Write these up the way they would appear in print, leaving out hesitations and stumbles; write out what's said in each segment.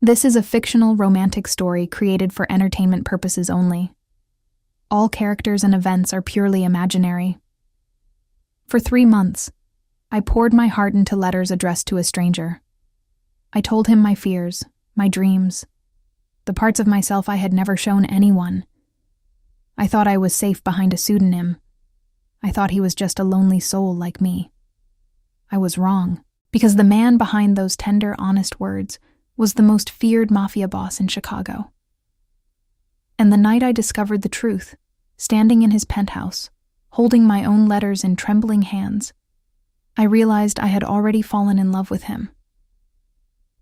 This is a fictional romantic story created for entertainment purposes only. All characters and events are purely imaginary. For 3 months, I poured my heart into letters addressed to a stranger. I told him my fears, my dreams, the parts of myself I had never shown anyone. I thought I was safe behind a pseudonym. I thought he was just a lonely soul like me. I was wrong, because the man behind those tender, honest words was the most feared Mafia boss in Chicago. And the night I discovered the truth, standing in his penthouse, holding my own letters in trembling hands, I realized I had already fallen in love with him.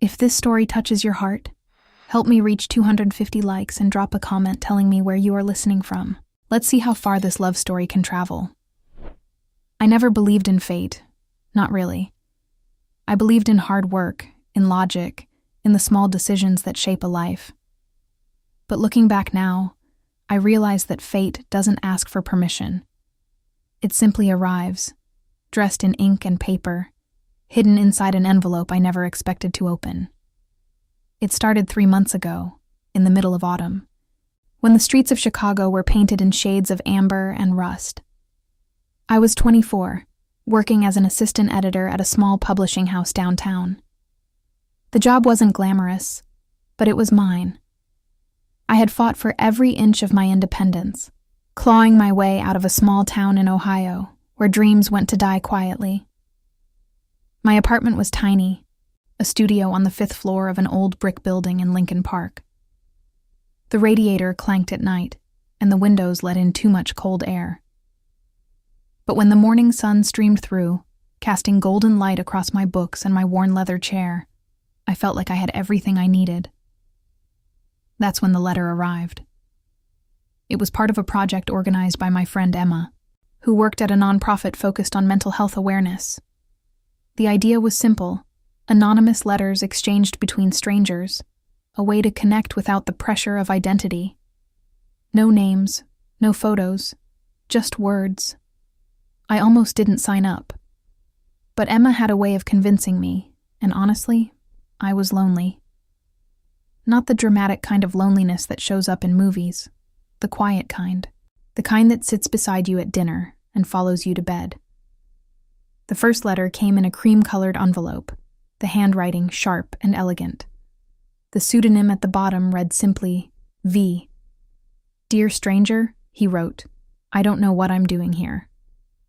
If this story touches your heart, help me reach 250 likes and drop a comment telling me where you are listening from. Let's see how far this love story can travel. I never believed in fate. Not really. I believed in hard work, in logic, in the small decisions that shape a life. But looking back now, I realize that fate doesn't ask for permission. It simply arrives, dressed in ink and paper, hidden inside an envelope I never expected to open. It started 3 months ago, in the middle of autumn, when the streets of Chicago were painted in shades of amber and rust. I was 24, working as an assistant editor at a small publishing house downtown. The job wasn't glamorous, but it was mine. I had fought for every inch of my independence, clawing my way out of a small town in Ohio where dreams went to die quietly. My apartment was tiny, a studio on the 5th floor of an old brick building in Lincoln Park. The radiator clanked at night, and the windows let in too much cold air. But when the morning sun streamed through, casting golden light across my books and my worn leather chair, I felt like I had everything I needed. That's when the letter arrived. It was part of a project organized by my friend Emma, who worked at a nonprofit focused on mental health awareness. The idea was simple: anonymous letters exchanged between strangers, a way to connect without the pressure of identity. No names, no photos, just words. I almost didn't sign up. But Emma had a way of convincing me, and honestly, I was lonely. Not the dramatic kind of loneliness that shows up in movies, the quiet kind, the kind that sits beside you at dinner and follows you to bed. The first letter came in a cream-colored envelope, the handwriting sharp and elegant. The pseudonym at the bottom read simply, V. "Dear stranger," he wrote, "I don't know what I'm doing here.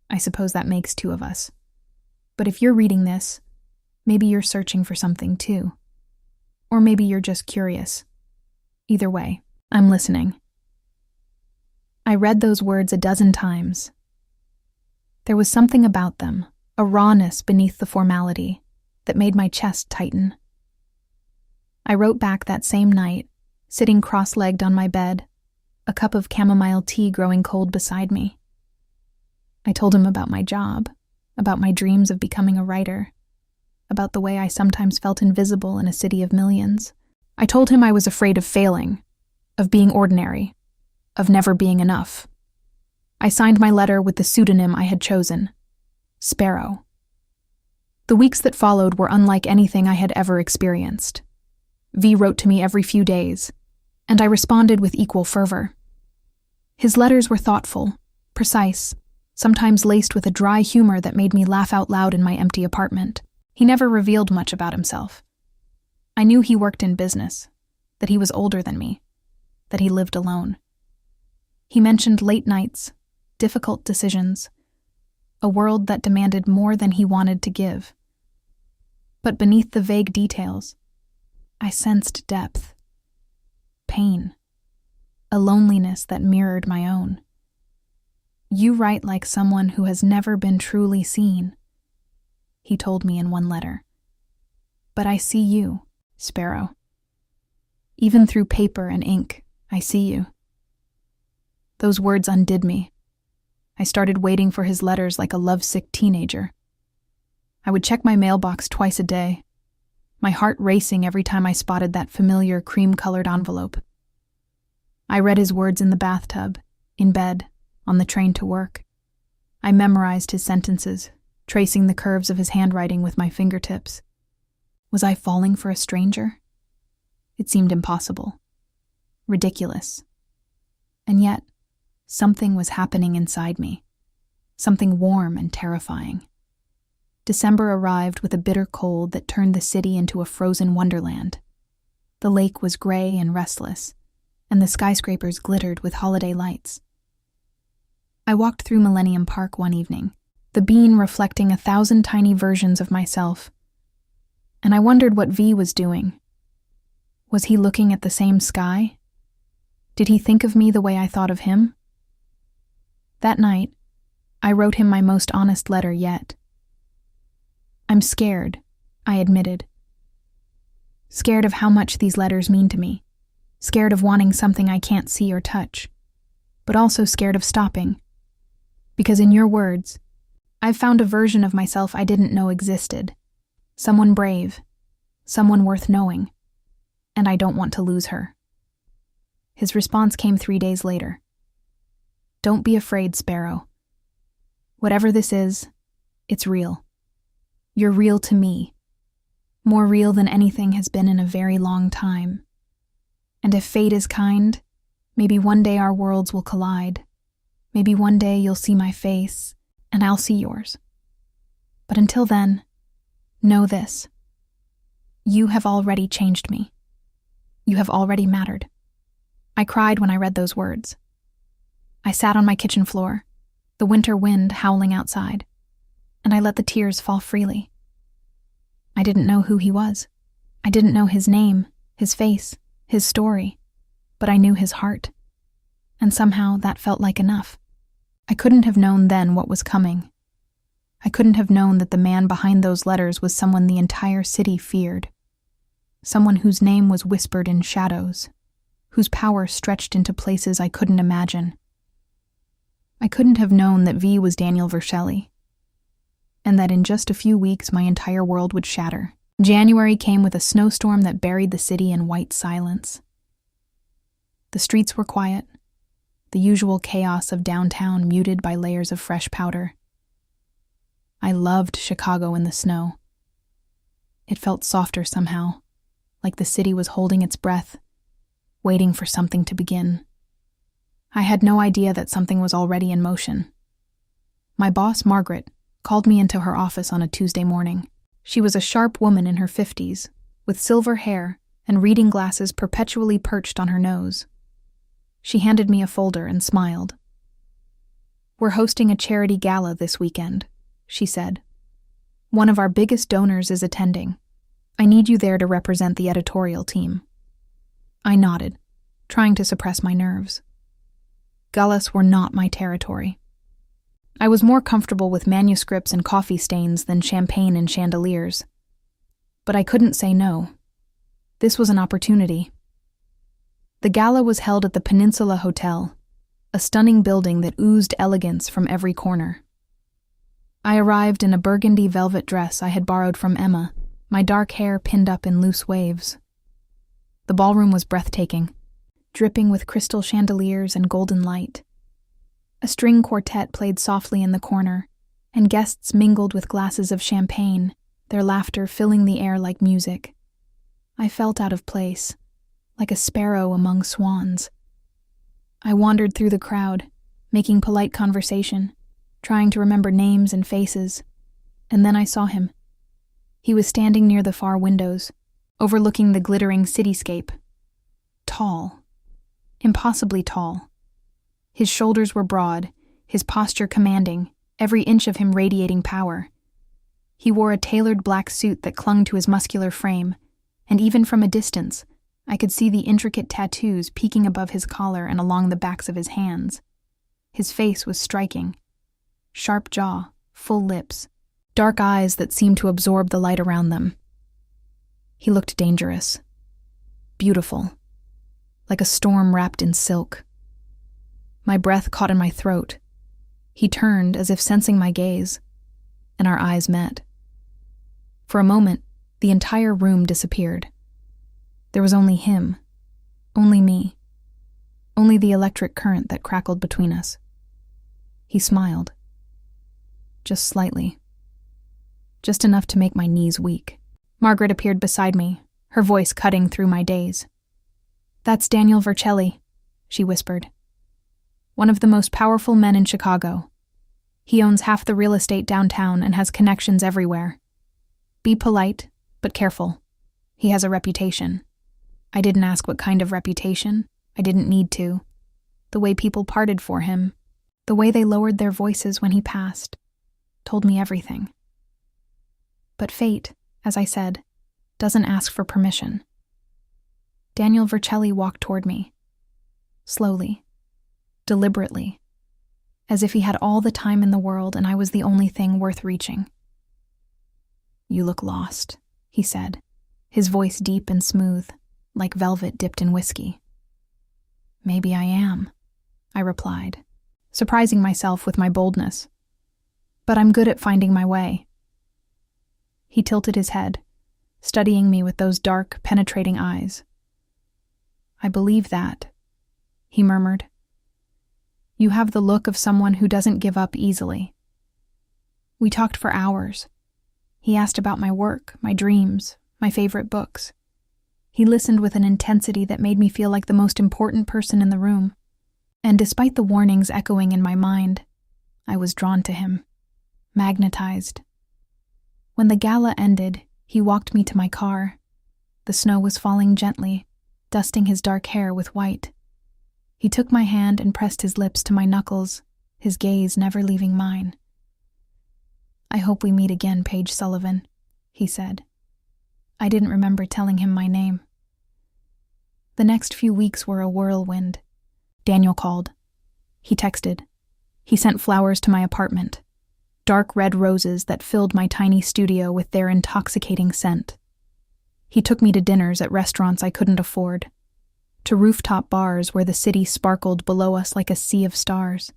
I suppose that makes 2 of us. But if you're reading this, maybe you're searching for something too. Or maybe you're just curious. Either way, I'm listening." I read those words a dozen times. There was something about them, a rawness beneath the formality, that made my chest tighten. I wrote back that same night, sitting cross-legged on my bed, a cup of chamomile tea growing cold beside me. I told him about my job, about my dreams of becoming a writer, about the way I sometimes felt invisible in a city of millions. I told him I was afraid of failing, of being ordinary, of never being enough. I signed my letter with the pseudonym I had chosen, Sparrow. The weeks that followed were unlike anything I had ever experienced. V wrote to me every few days, and I responded with equal fervor. His letters were thoughtful, precise, sometimes laced with a dry humor that made me laugh out loud in my empty apartment. He never revealed much about himself. I knew he worked in business, that he was older than me, that he lived alone. He mentioned late nights, difficult decisions, a world that demanded more than he wanted to give. But beneath the vague details, I sensed depth, pain, a loneliness that mirrored my own. "You write like someone who has never been truly seen," he told me in one letter. "But I see you, Sparrow. Even through paper and ink, I see you." Those words undid me. I started waiting for his letters like a lovesick teenager. I would check my mailbox twice a day, my heart racing every time I spotted that familiar cream-colored envelope. I read his words in the bathtub, in bed, on the train to work. I memorized his sentences, tracing the curves of his handwriting with my fingertips. Was I falling for a stranger? It seemed impossible, ridiculous. And yet, something was happening inside me, something warm and terrifying. December arrived with a bitter cold that turned the city into a frozen wonderland. The lake was gray and restless, and the skyscrapers glittered with holiday lights. I walked through Millennium Park one evening, the bean reflecting 1,000 tiny versions of myself, and I wondered what V was doing. Was he looking at the same sky? Did he think of me the way I thought of him? That night, I wrote him my most honest letter yet. I'm scared, I admitted. Scared of how much these letters mean to me. Scared of wanting something I can't see or touch. But also scared of stopping. Because in your words, I've found a version of myself I didn't know existed. Someone brave. Someone worth knowing. And I don't want to lose her. His response came 3 days later. Don't be afraid, Sparrow. Whatever this is, it's real. You're real to me. More real than anything has been in a very long time. And if fate is kind, maybe one day our worlds will collide. Maybe one day you'll see my face, and I'll see yours. But until then, know this. You have already changed me. You have already mattered. I cried when I read those words. I sat on my kitchen floor, the winter wind howling outside, and I let the tears fall freely. I didn't know who he was. I didn't know his name, his face, his story, but I knew his heart. And somehow that felt like enough. I couldn't have known then what was coming. I couldn't have known that the man behind those letters was someone the entire city feared. Someone whose name was whispered in shadows, whose power stretched into places I couldn't imagine. I couldn't have known that V was Daniel Vercelli, and that in just a few weeks my entire world would shatter. January came with a snowstorm that buried the city in white silence. The streets were quiet, the usual chaos of downtown muted by layers of fresh powder. I loved Chicago in the snow. It felt softer somehow, like the city was holding its breath, waiting for something to begin. I had no idea that something was already in motion. My boss, Margaret, called me into her office on a Tuesday morning. She was a sharp woman in her 50s, with silver hair and reading glasses perpetually perched on her nose. She handed me a folder and smiled. "We're hosting a charity gala this weekend," she said. "One of our biggest donors is attending. I need you there to represent the editorial team." I nodded, trying to suppress my nerves. Galas were not my territory. I was more comfortable with manuscripts and coffee stains than champagne and chandeliers. But I couldn't say no. This was an opportunity. The gala was held at the Peninsula Hotel, a stunning building that oozed elegance from every corner. I arrived in a burgundy velvet dress I had borrowed from Emma, my dark hair pinned up in loose waves. The ballroom was breathtaking, dripping with crystal chandeliers and golden light. A string quartet played softly in the corner, and guests mingled with glasses of champagne, their laughter filling the air like music. I felt out of place, like a sparrow among swans. I wandered through the crowd, making polite conversation, trying to remember names and faces, and then I saw him. He was standing near the far windows, overlooking the glittering cityscape. Tall. Impossibly tall. His shoulders were broad, his posture commanding, every inch of him radiating power. He wore a tailored black suit that clung to his muscular frame, and even from a distance, I could see the intricate tattoos peeking above his collar and along the backs of his hands. His face was striking. Sharp jaw, full lips, dark eyes that seemed to absorb the light around them. He looked dangerous. Beautiful. Like a storm wrapped in silk. My breath caught in my throat. He turned as if sensing my gaze, and our eyes met. For a moment, the entire room disappeared. There was only him, only me, only the electric current that crackled between us. He smiled. Just slightly. Just enough to make my knees weak. Margaret appeared beside me, her voice cutting through my daze. "That's Daniel Vercelli," she whispered. "One of the most powerful men in Chicago. He owns half the real estate downtown and has connections everywhere. Be polite, but careful. He has a reputation." I didn't ask what kind of reputation. I didn't need to. The way people parted for him, the way they lowered their voices when he passed, told me everything. But fate, as I said, doesn't ask for permission. Daniel Vercelli walked toward me. Slowly. Deliberately. As if he had all the time in the world and I was the only thing worth reaching. "You look lost," he said, his voice deep and smooth, like velvet dipped in whiskey. "Maybe I am," I replied, surprising myself with my boldness. "But I'm good at finding my way." He tilted his head, studying me with those dark, penetrating eyes. "I believe that," he murmured. "You have the look of someone who doesn't give up easily." We talked for hours. He asked about my work, my dreams, my favorite books. He listened with an intensity that made me feel like the most important person in the room. And despite the warnings echoing in my mind, I was drawn to him, magnetized. When the gala ended, he walked me to my car. The snow was falling gently, dusting his dark hair with white. He took my hand and pressed his lips to my knuckles, his gaze never leaving mine. "I hope we meet again, Paige Sullivan," he said. I didn't remember telling him my name. The next few weeks were a whirlwind. Daniel called. He texted. He sent flowers to my apartment, dark red roses that filled my tiny studio with their intoxicating scent. He took me to dinners at restaurants I couldn't afford, to rooftop bars where the city sparkled below us like a sea of stars.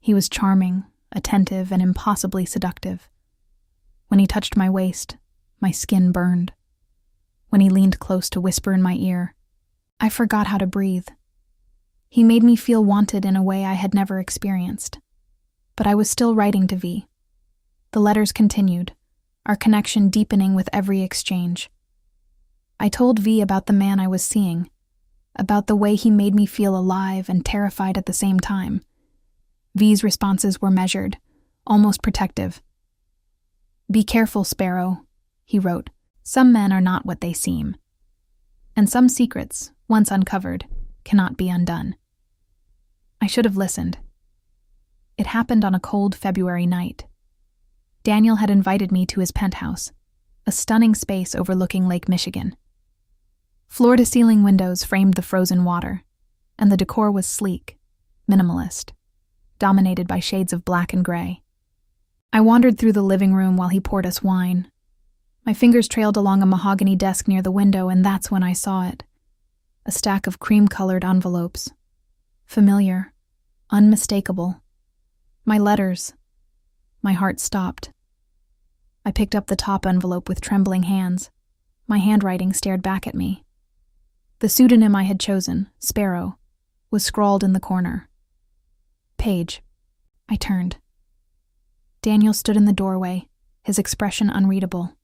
He was charming, attentive, and impossibly seductive. When he touched my waist, my skin burned. When he leaned close to whisper in my ear, I forgot how to breathe. He made me feel wanted in a way I had never experienced. But I was still writing to V. The letters continued, our connection deepening with every exchange. I told V about the man I was seeing, about the way he made me feel alive and terrified at the same time. V's responses were measured, almost protective. "Be careful, Sparrow," he wrote. "Some men are not what they seem. And some secrets, once uncovered, cannot be undone." I should have listened. It happened on a cold February night. Daniel had invited me to his penthouse, a stunning space overlooking Lake Michigan. Floor-to-ceiling windows framed the frozen water, and the decor was sleek, minimalist, dominated by shades of black and gray. I wandered through the living room while he poured us wine. My fingers trailed along a mahogany desk near the window, and that's when I saw it. A stack of cream-colored envelopes. Familiar, unmistakable. My letters. My heart stopped. I picked up the top envelope with trembling hands. My handwriting stared back at me. The pseudonym I had chosen, Sparrow, was scrawled in the corner. Paige. I turned. Daniel stood in the doorway, his expression unreadable.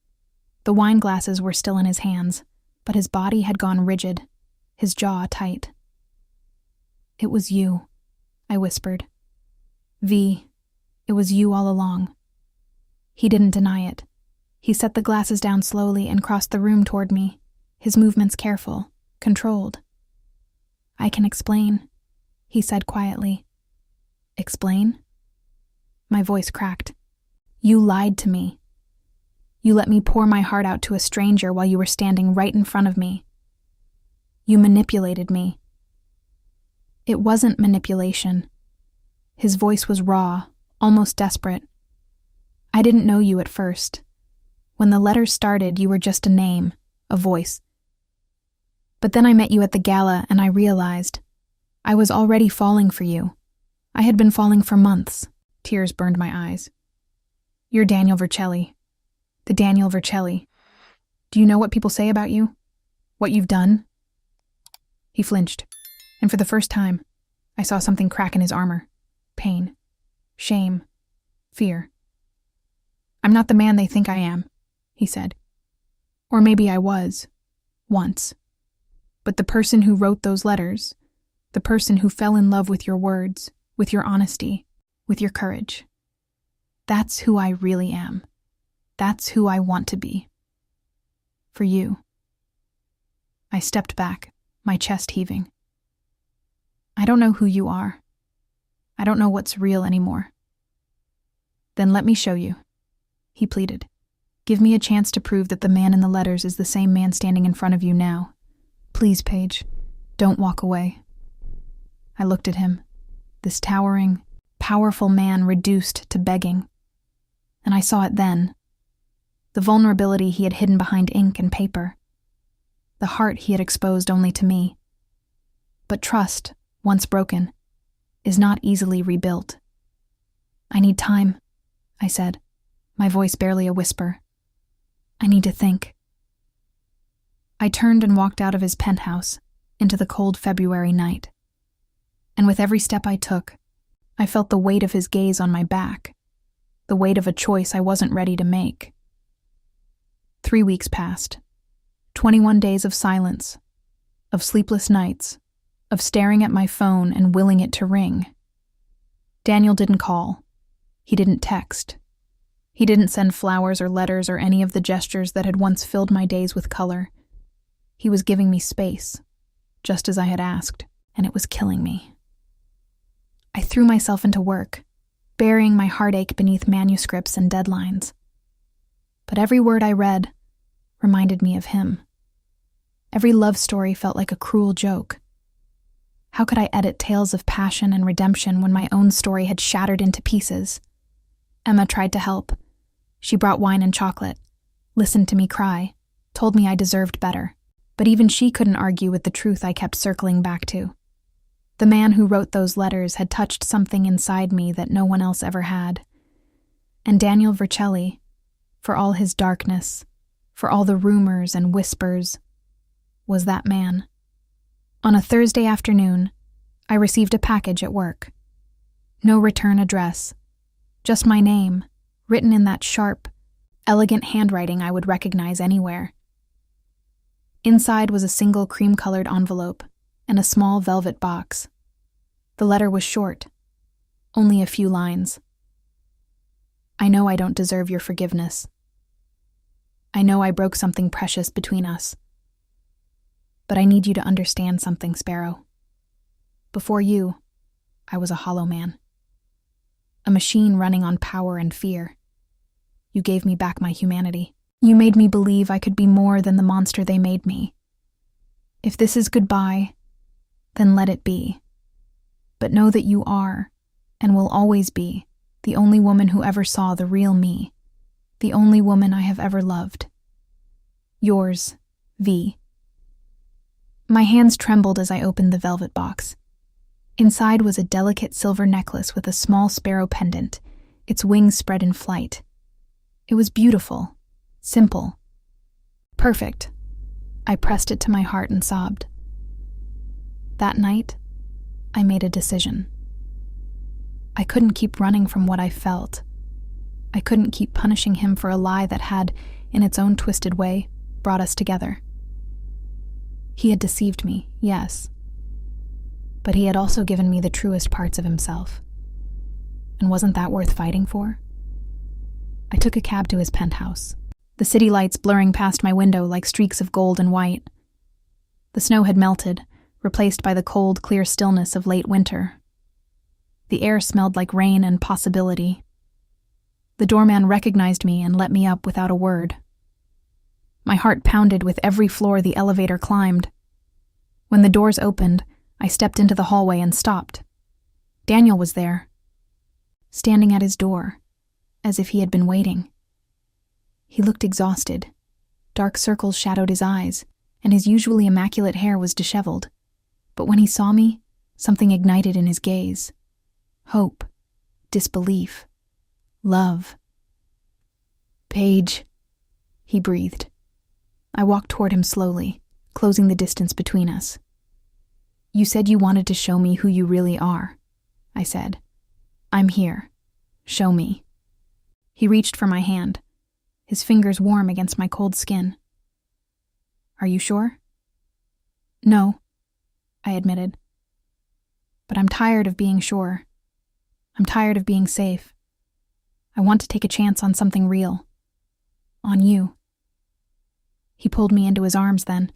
The wine glasses were still in his hands, but his body had gone rigid, his jaw tight. "It was you," I whispered. "V, it was you all along." He didn't deny it. He set the glasses down slowly and crossed the room toward me, his movements careful, controlled. "I can explain," he said quietly. "Explain?" My voice cracked. "You lied to me. You let me pour my heart out to a stranger while you were standing right in front of me. You manipulated me." It wasn't manipulation. His voice was raw, almost desperate. "I didn't know you at first. When the letters started, you were just a name, a voice. But then I met you at the gala and I realized I was already falling for you. I had been falling for months." Tears burned my eyes. "You're Daniel Vercelli. The Daniel Vercelli. Do you know what people say about you? What you've done?" He flinched, and for the first time, I saw something crack in his armor. Pain. Shame. Fear. "I'm not the man they think I am," he said. "Or maybe I was. once. But the person who wrote those letters, the person who fell in love with your words, with your honesty, with your courage, that's who I really am. That's who I want to be. For you. I stepped back, my chest heaving. I don't know who you are. I don't know what's real anymore. Then let me show you, he pleaded. Give me a chance to prove that the man in the letters is the same man standing in front of you now. Please, Paige, don't walk away. I looked at him, this towering, powerful man reduced to begging. And I saw it then. The vulnerability he had hidden behind ink and paper. The heart he had exposed only to me. But trust, once broken, is not easily rebuilt. I need time, I said, my voice barely a whisper. I need to think. I turned and walked out of his penthouse into the cold February night. And with every step I took, I felt the weight of his gaze on my back, the weight of a choice I wasn't ready to make. 3 weeks passed. 21 days of silence, of sleepless nights, of staring at my phone and willing it to ring. Daniel didn't call. He didn't text. He didn't send flowers or letters or any of the gestures that had once filled my days with color. He was giving me space, just as I had asked, and it was killing me. I threw myself into work, burying my heartache beneath manuscripts and deadlines. But every word I read reminded me of him. Every love story felt like a cruel joke. How could I edit tales of passion and redemption when my own story had shattered into pieces? Emma tried to help. She brought wine and chocolate, listened to me cry, told me I deserved better. But even she couldn't argue with the truth I kept circling back to. The man who wrote those letters had touched something inside me that no one else ever had. And Daniel Vercelli, for all his darkness, for all the rumors and whispers, was that man. On a Thursday afternoon, I received a package at work. No return address, just my name, written in that sharp, elegant handwriting I would recognize anywhere. Inside was a single cream-colored envelope and a small velvet box. The letter was short, only a few lines. I know I don't deserve your forgiveness. I know I broke something precious between us. But I need you to understand something, Sparrow. Before you, I was a hollow man. A machine running on power and fear. You gave me back my humanity. You made me believe I could be more than the monster they made me. If this is goodbye, then let it be. But know that you are, and will always be, the only woman who ever saw the real me. The only woman I have ever loved. Yours, V. My hands trembled as I opened the velvet box. Inside was a delicate silver necklace with a small sparrow pendant, its wings spread in flight. It was beautiful, simple, perfect. I pressed it to my heart and sobbed. That night, I made a decision. I couldn't keep running from what I felt. I couldn't keep punishing him for a lie that had, in its own twisted way, brought us together. He had deceived me, yes. But he had also given me the truest parts of himself. And wasn't that worth fighting for? I took a cab to his penthouse, the city lights blurring past my window like streaks of gold and white. The snow had melted, replaced by the cold, clear stillness of late winter. The air smelled like rain and possibility. The doorman recognized me and let me up without a word. My heart pounded with every floor the elevator climbed. When the doors opened, I stepped into the hallway and stopped. Daniel was there, standing at his door, as if he had been waiting. He looked exhausted. Dark circles shadowed his eyes, and his usually immaculate hair was disheveled. But when he saw me, something ignited in his gaze. Hope, disbelief, love. "Paige," he breathed. I walked toward him slowly, closing the distance between us. "You said you wanted to show me who you really are," I said. "I'm here. Show me." He reached for my hand, his fingers warm against my cold skin. "Are you sure?" No, I admitted. But I'm tired of being sure. I'm tired of being safe. I want to take a chance on something real. On you. He pulled me into his arms then,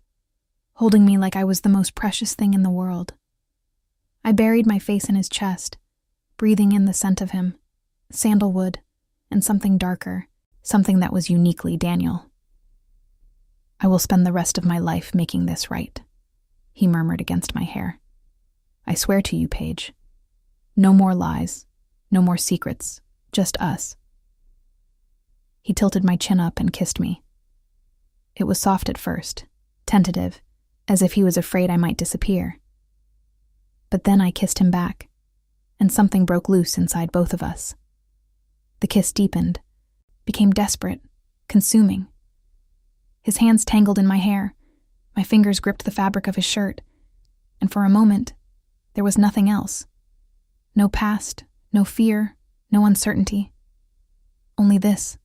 holding me like I was the most precious thing in the world. I buried my face in his chest, breathing in the scent of him, sandalwood, and something darker, something that was uniquely Daniel. I will spend the rest of my life making this right, he murmured against my hair. I swear to you, Paige. No more lies, no more secrets, just us. He tilted my chin up and kissed me. It was soft at first, tentative, as if he was afraid I might disappear. But then I kissed him back, and something broke loose inside both of us. The kiss deepened, became desperate, consuming. His hands tangled in my hair, my fingers gripped the fabric of his shirt, and for a moment, there was nothing else. No past, no fear, no uncertainty. Only this.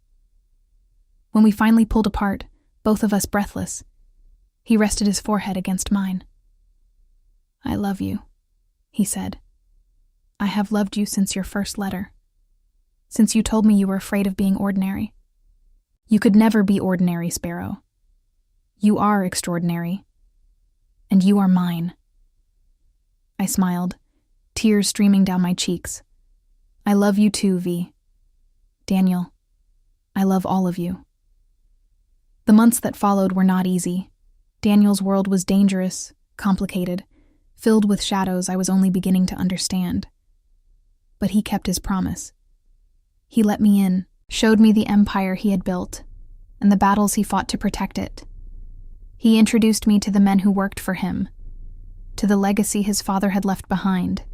When we finally pulled apart, both of us breathless, he rested his forehead against mine. I love you, he said. I have loved you since your first letter. Since you told me you were afraid of being ordinary. You could never be ordinary, Sparrow. You are extraordinary. And you are mine. I smiled, tears streaming down my cheeks. I love you too, V. Daniel, I love all of you. The months that followed were not easy. Daniel's world was dangerous, complicated, filled with shadows I was only beginning to understand. But he kept his promise. He let me in, showed me the empire he had built, and the battles he fought to protect it. He introduced me to the men who worked for him, to the legacy his father had left behind,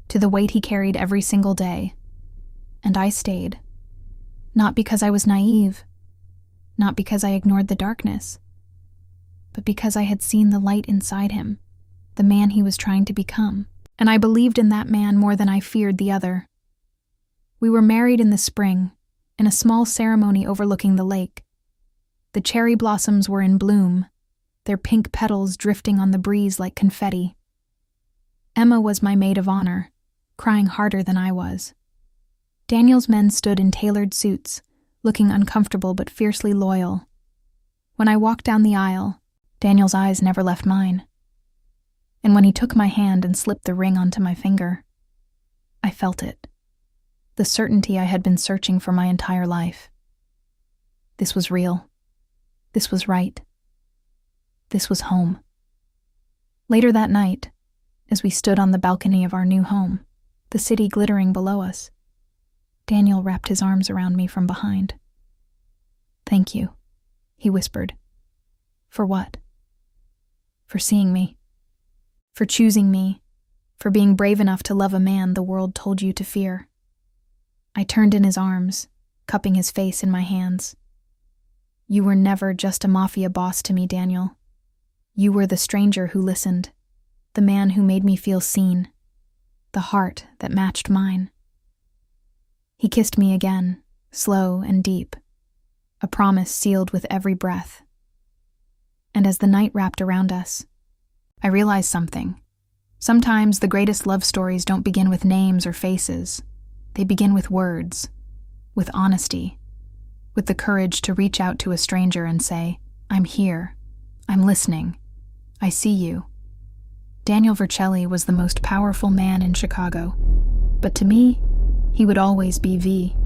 to the weight he carried every single day. And I stayed. Not because I was naive, not because I ignored the darkness, but because I had seen the light inside him, the man he was trying to become. And I believed in that man more than I feared the other. We were married in the spring, in a small ceremony overlooking the lake. The cherry blossoms were in bloom, their pink petals drifting on the breeze like confetti. Emma was my maid of honor, crying harder than I was. Daniel's men stood in tailored suits, looking uncomfortable but fiercely loyal. When I walked down the aisle, Daniel's eyes never left mine. And when he took my hand and slipped the ring onto my finger, I felt it. The certainty I had been searching for my entire life. This was real. This was right. This was home. Later that night, as we stood on the balcony of our new home, the city glittering below us, Daniel wrapped his arms around me from behind. Thank you, he whispered. For what? For seeing me. For choosing me. For being brave enough to love a man the world told you to fear. I turned in his arms, cupping his face in my hands. You were never just a mafia boss to me, Daniel. You were the stranger who listened, the man who made me feel seen, the heart that matched mine. He kissed me again, slow and deep, a promise sealed with every breath. And as the night wrapped around us, I realized something. Sometimes the greatest love stories don't begin with names or faces. They begin with words, with honesty, with the courage to reach out to a stranger and say, I'm here, I'm listening, I see you. Daniel Vercelli was the most powerful man in Chicago, but to me, he would always be V,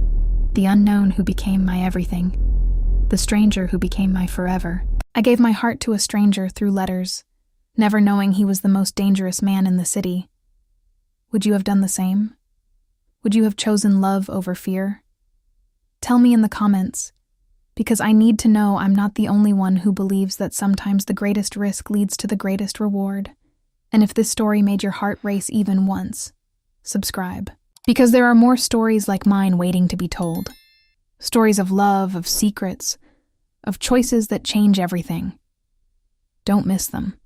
the unknown who became my everything, the stranger who became my forever. I gave my heart to a stranger through letters, never knowing he was the most dangerous man in the city. Would you have done the same? Would you have chosen love over fear? Tell me in the comments, because I need to know I'm not the only one who believes that sometimes the greatest risk leads to the greatest reward. And if this story made your heart race even once, subscribe. Because there are more stories like mine waiting to be told. Stories of love, of secrets, of choices that change everything. Don't miss them.